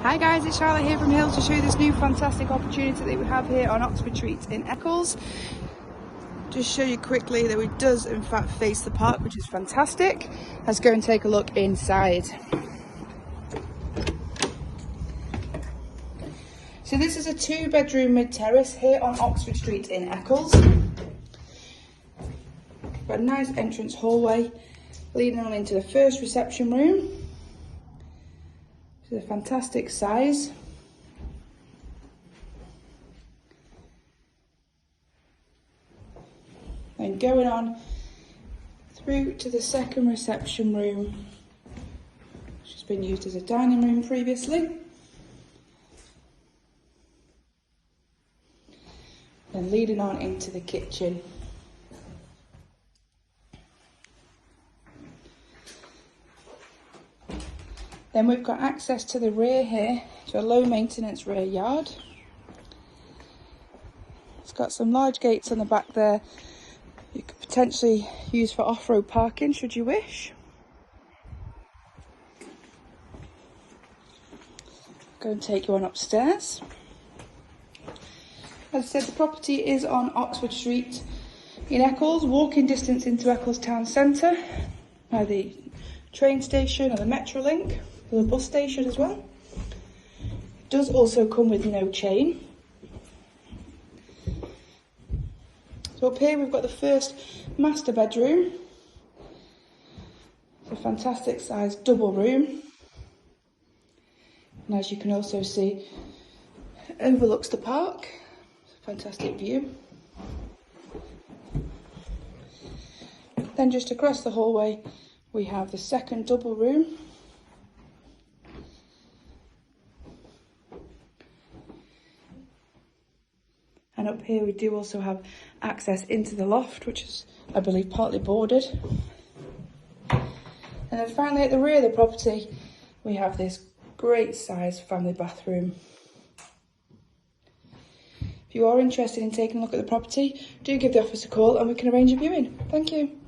Hi guys, it's Charlotte here from Hill to show you this new fantastic opportunity that we have here on Oxford Street in Eccles. Just show you quickly that it does in fact face the park, which is fantastic. Let's go and take a look inside. So this is a 2-bedroom mid-terrace here on Oxford Street in Eccles. Got a nice entrance hallway leading on into the first reception room. It's a fantastic size. Then going on through to the second reception room, which has been used as a dining room previously. Then leading on into the kitchen. Then we've got access to the rear here, to a low maintenance rear yard. It's got some large gates on the back there. You could potentially use for off-road parking should you wish. Go and take you on upstairs. As I said, the property is on Oxford Street in Eccles, walking distance into Eccles Town Centre, by the train station or the Metrolink. There's a bus station as well. It does also come with no chain. So up here we've got the first master bedroom. It's a fantastic sized double room. And as you can also see, it overlooks the park. It's a fantastic view. Then just across the hallway we have the second double room. And up here we do also have access into the loft, which is, I believe, partly boarded. And then finally at the rear of the property, we have this great size family bathroom. If you are interested in taking a look at the property, do give the office a call and we can arrange a viewing. Thank you.